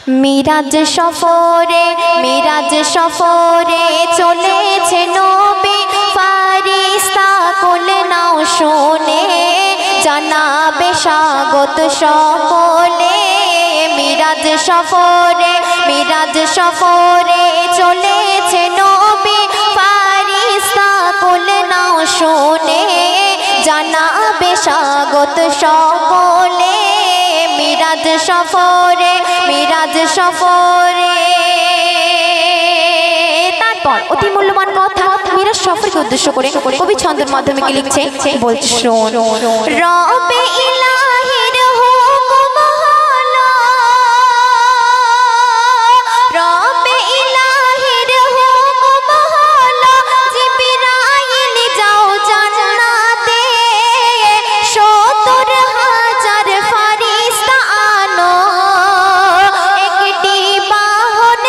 মিরাজ সফরে চলেছে নবী ফারিস্তা কোলে নাও শোনে জানাবে স্বাগত সকলে। মিরাজ সফরে চলেছে নবী ফারিস্তা কোলে নাও শোনে জানাবে স্বাগত সকলে। মিরাজ সফরে তারপর অতি মূল্যবান কথা মিরাজ সফরকে উদ্দেশ্য করে কবি ছন্দের মাধ্যমে কি লিখছে বলছে শোন। রবে ইলাহির হুকুম হলো, রবে ইলাহির হুকুম হলো জিবরাইল যাও জান্নাতে ৭০,০০০ ফারিস্তা আনো একটি বাহন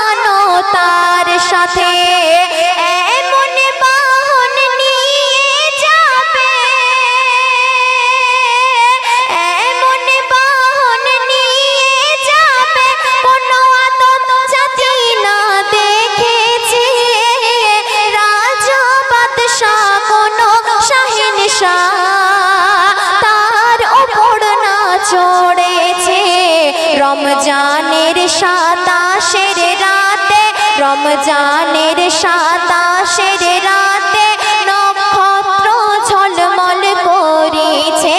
আনো তার সাথে এমন বাহন নিয়ে যাবে, এমন বাহন নিয়ে যাবে কোনো আদম জাতি না দেখেছে, রাজা বাদশাহ কোনো শাহিনশাহ তার ওপর না চড়েছে। রমজানের ২৭ রাতে, রমজানের ২৭ রাতে নক্ষত্র ঝলমল করেছে,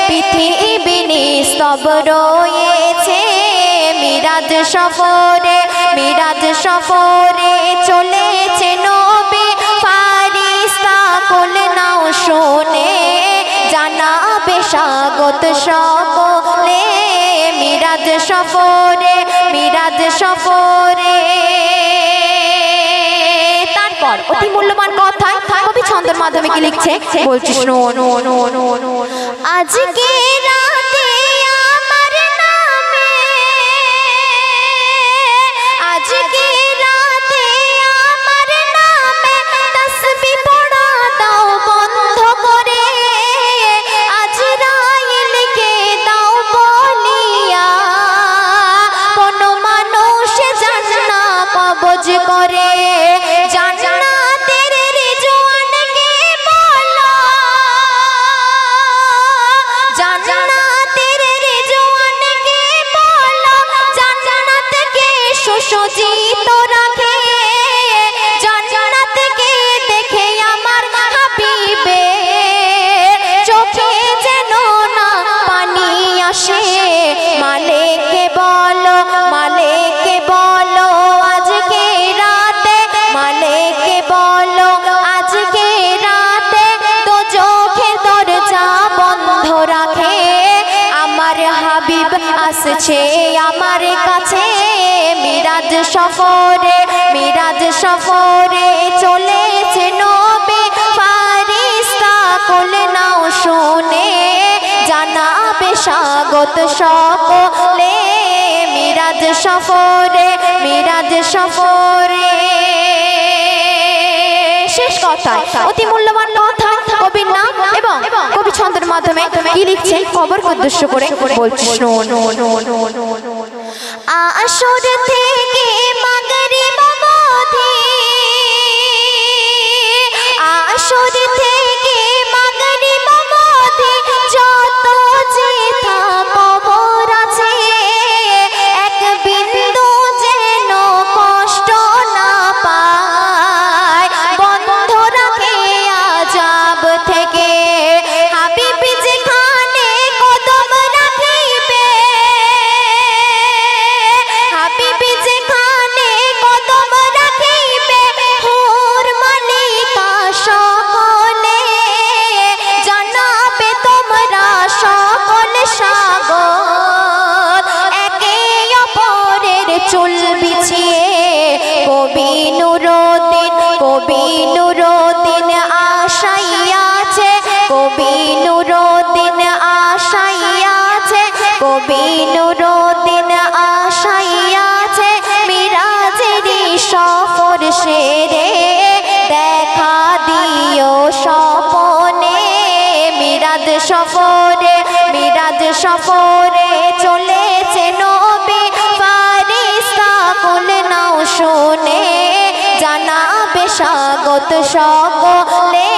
পৃথিবী নিস্তব্ধ রয়েছে। মিরাজ সফরে চলেছে নবী ফারিস্তা কোলে নাও শোনে জানাবে স্বাগত সকলে। মিরাজ সফরে তারপর অতি মূল্যবান কথায় কবি ছন্দের মাধ্যমে কি লিখছে বলছি শোন। আজকে রাতে আমার নামে, আজকে রাতে আমার নামে তাসবিহ পড়া দাও বন্ধ করে, আজরাইলকে দাও বলিয়া কোন মানুষ জান্না কবজ করে। জান্নাতের রিজওয়ানকে বলো, জান্নাতের রিজওয়ানকে বলো জান্নাতকে সুসজ্জিত রাখে, জান্নাতকে দেখে আমার হাবিবে চোখে যেন না পানি আসে। মালিককে বলো, মালিককে বলো আজকে রাতে, মালিককে বলো আজকে রাতে দোজখের দরজা বন্ধ রাখে, আমার হাবিব আসছে আমার কাছে। মিরাজ সফরে চলেছে নবী ফারিস্তা কোলে নাও শোনে জানাবে স্বাগত সকলে। মিরাজ সফরে শেষ কথা অতি মূল্যবান কথা কবির নাম এবং কবি ছন্দের মাধ্যমে কি লিখছে খবরকে উদ্দেশ্য করে বলছি শোন। আসর থেকে মাগরিব অবধি, আসর থেকে মাগরিব অবধি যত যেথা কবর আছে এক বিন্দু যেন কষ্ট না পায়, বন্ধ রাখে আযাব থেকে। হাবিব যেখানে কদম রাখিবে, হাবিব যেখানে কদম রাখিবে হুর মালিকা সকলে জানাবে তোমরা সকল স্বাগত। একে অপরের চুল বিছিয়ে কবি নুরুদ্দিন আশাইয়াছে, কবি নুরুদ্দিন আশাইয়াছে, কবি নুরুদ্দিন আশাইয়াছে মিরাজের সফর সেরে দেখা দিও স্বপনে। মিরাজ সফরে চলেছে নবী স্বাগত সকলে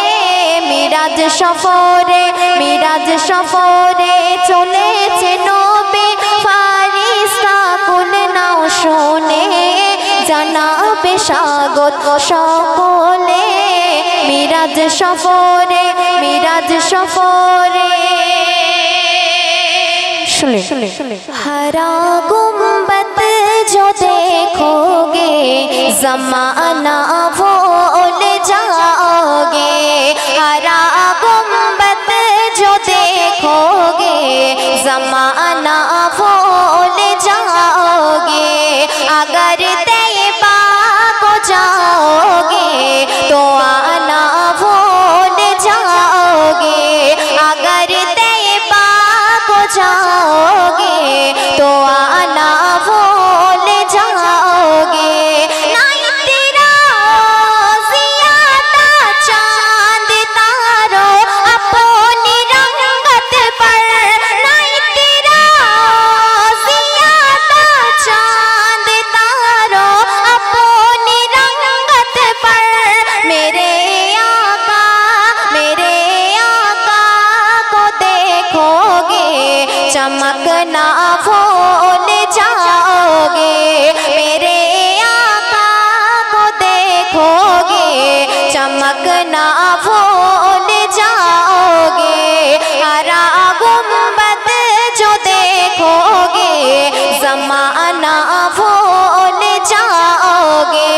মিরাজ সফরে চলেছে নবী ফারিস্তা কুল নাও শুনে জানাবে স্বাগত সকলে মিরাজ সফরে हरा गुम्बद जो देखोगे ज़माना भूल जाओगे हरा गुम्बद जो देखोगे ज़माना भूल जाओगे अगर तैयबा को जाओगे तो आना भूल जाओगे अगर तैयबा को जाओगे तो आना भूल जाओगे नहीं तेरा ज़ियादा चांद तारो अपनी रंगत पर नहीं तेरा ज़ियादा चांद तारो अपनी रंगत पर मेरे आका को देखोगे चमकना भूल जाओगे मेरे आका को देखोगे चमकना भूल जाओगे हरा गुम्बद जो देखोगे ज़माना भूल जाओगे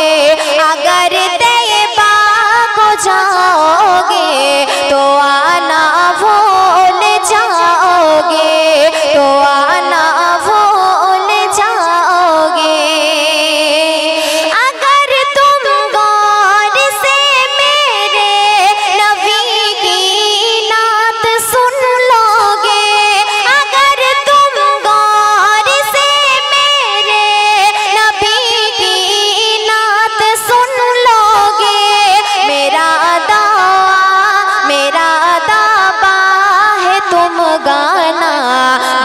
अगर तैयबा को जाओगे तो आना भूल जाओगे तो आना भूल जाओगे अगर तुम गौर से मेरे नबी की नात सुन लोगे अगर तुम गौर से मेरे नबी की नात सुन लोगे मेरा दावा है तुम गाना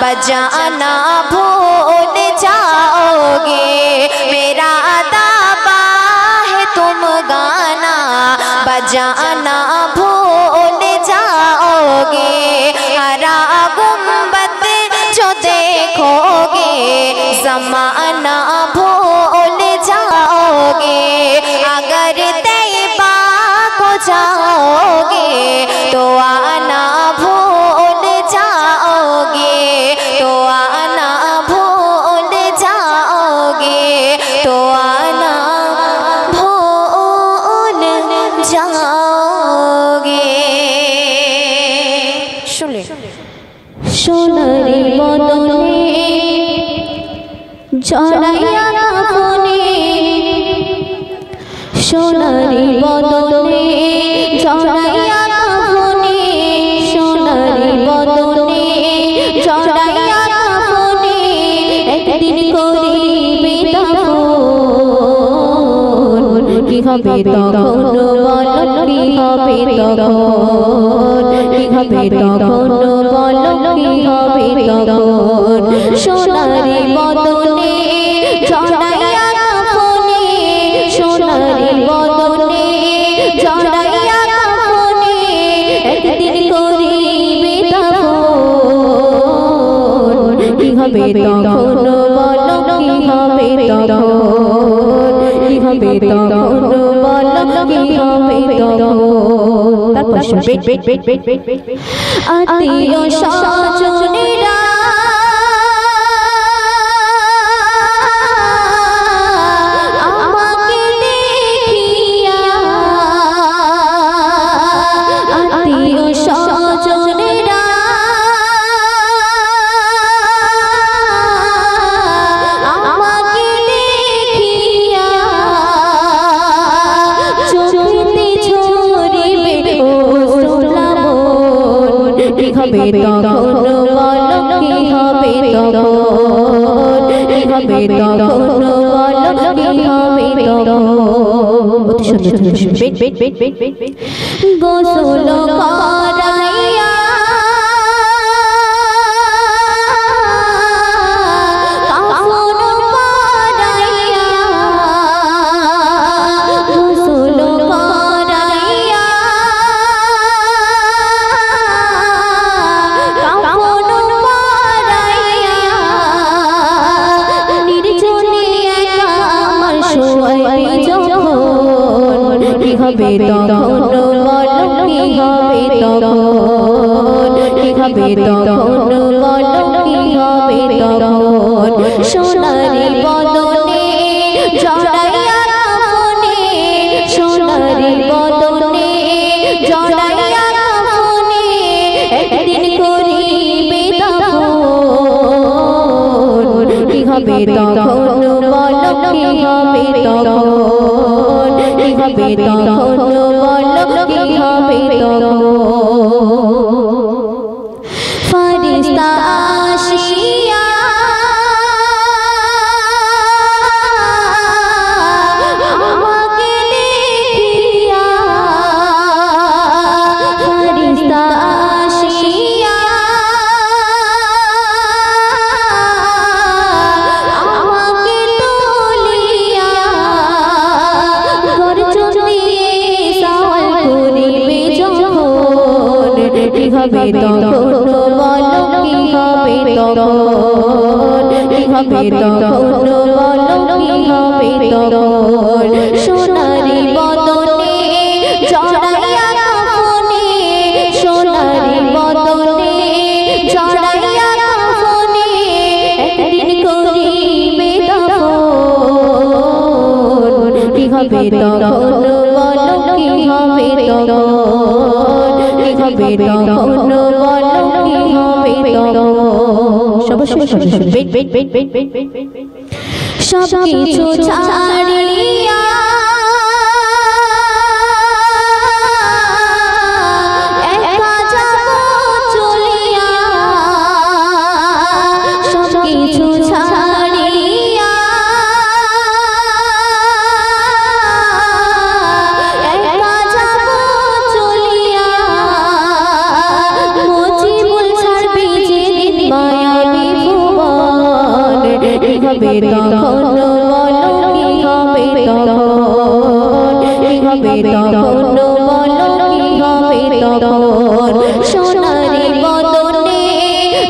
बजाना भूल जाओगे मेरा दावा है तुम गाना बजाना भूल जाओगे हरा गुम्बद जो देखोगे ज़माना भूल जाओगे अगर तैयबा को जाओगे तो आना भूल जाओगे तो आना भूल जाओगे तो आना भूल जाओगे সোনারি বদনে জড়াইয়া কাফনে সোনারি বদনে জড়াইয়া কাফনে সোনারি বদনে জড়াইয়া কাফনে একদিন করিবে দাফন কি হবে তখন বলো কি হবে তখন কি হবে তখন বলো কি হবে তখন সোনারি বদনে জড়াইয়া কাফনে সোনারি বদনে জড়াইয়া কাফনে একদিন করিবে দাফন কি হবে তখন বলো কি হবে তখন কি হবে তখন বলো কি হবে তখন তারপর আত্মীয় স্বজনেরা আমাকে দেখিয়া আত্মীয় স্বজনেরা আমাকে দেখিয়া চোখেতে ঝরিবে অশ্রুপ্লাবন কি হবে তখন বলো কি হবে তখন কি হবে তখন বলো কি হবে তখন অতি সুন্দর গোসল করাইয়া কাফন পরাইয়া গোসল হবে তখন বলো কি হবে তখন কি হবে তখন বলো কি হবে তখন সোনারি বদনে জড়াইয়া কাফনে সোনারি বদনে জড়াইয়া কাফনে একদিন করিবে দাফন কি হবে তখন বলো কি হবে তখন কি হবে তখন বলো কি হবে তখন ফেরেশতা আসিয়া আমাকে দেখিয়া ফেরেশতা আসিয়া আমাকে তুলিয়া গর্জন দিয়ে সওয়াল করিবে যখন কি হবে তখন বলো কি হবে তখন কি হবে তখন বলো কি হবে তখন সোনারি বদনে জড়াইয়া কাফনে সোনারি বদনে জড়াইয়া কাফনে একদিন করিবে দাফন কি হবে তখন বলো কি হবে তখন কি হবে তখন বলো কি হবে তখন সব কিছু ছাড়িয়া একা যাব চলিয়া সব কিছু ছাড়িয়া একা যাব চলিয়া মুজিবুল ছাড়বে যেদিন মায়াবী ভুবন কি হবে তখন বলো কি হবে তখন কি হবে তখন বলো কি হবে তখন সোনারি বদনে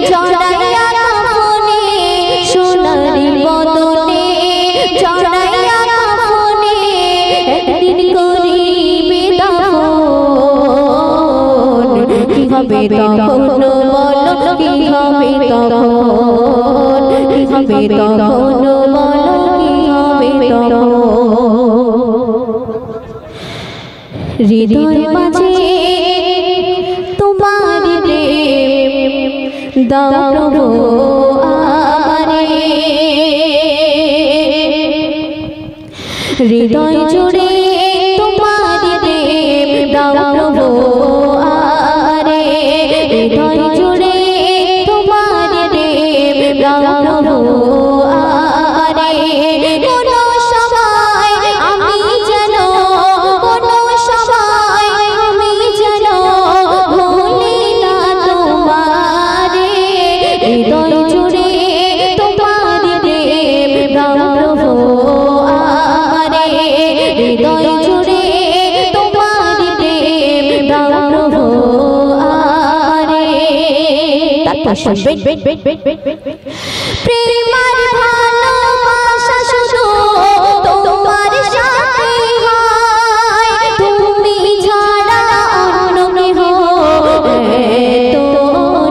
জড়াইয়া কাফনে সোনারি বদনে জড়াইয়া কাফনে একদিন করিবে দাফন কি হবে তখন বলো কি হবে তখন কি হবে তখন বলো কি হবে তখন হৃদয় মাঝে তোমার প্রেম দাও প্রভু আমারে হৃদয় জুড়ে তোমার প্রেম দাও প্রভু আমারে হৃদয় জুড়ে তোমার প্রেম দাও প্রভু আমারে কোনো সময় আমি যেন কোনো সময় আমি যেন ভুলি না তোমারে হৃদয় জুড়ে তোমার প্রেম দাও প্রভু আমারে হৃদয় জুড়ে তোমার প্রেম দাও প্রভু আমারে তারপর শুনবেন প্রেমার ভালোবাসা শুধু তোমার সাথে হয় তুমি ছাড়া অন্য কেহ তো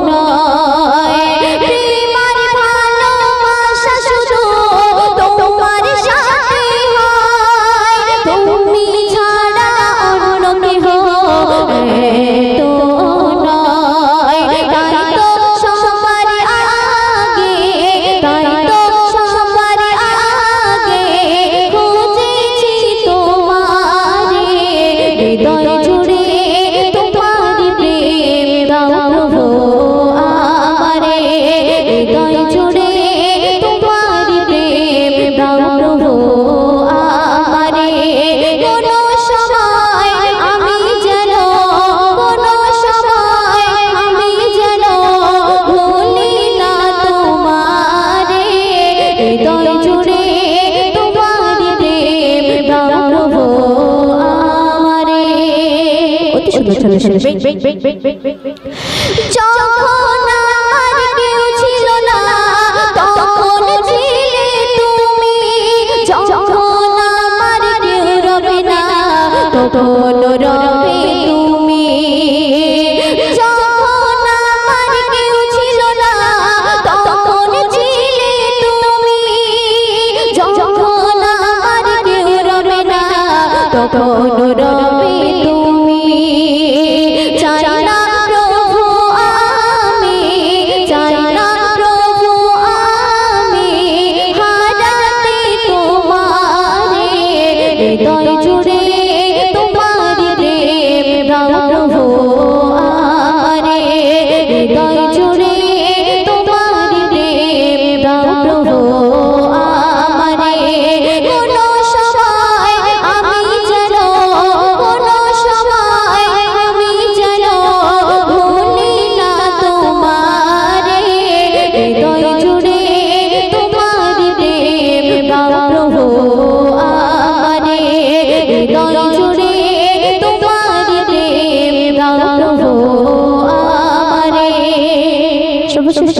নয় প্রেমার ভালোবাসা শুধু তোমার সাথে হয় তুমি ছাড়া অন্য কেহ তো নয় তাই তো সবার আগে তাই তো সবার আগে খুঁজেছি তোমারে হৃদয় জুড়ে তোমার প্রেম দাও প্রভু আমারে হৃদয় জুড়ে তোমার প্রেম দাও প্রভু আমারে কোনো সময় আমি যেন কোনো সময় আমি যেন ভুলি না তোমারে হৃদয় জুড়ে তোমার প্রেম দাও প্রভু আমারে অতি সুন্দর ছন্দে শুনবেন যখন আমার কেউ ছিল না তখন ছিলে তুমি যখন আমার কেউ রবে না তখন তখন রবে তুমি। চাই না প্রভু আমি, চাই না প্রভু আমি হারাতে তোমারে, হৃদয় জুড়ে তোমার প্রেম দাও প্রভু আমারে, হৃদয় জুড়ে তোমার প্রেম দাও প্রভু আমারে। কোনো সময় আমি যেন, কোনো সময় আমি যেন ভুলি না তোমারে, হৃদয় জুড়ে তোমার প্রেম দাও প্রভু আমারে, হৃদয় জুড়ে তোমার প্রেম দাও প্রভু আমারে। সর্বশেষ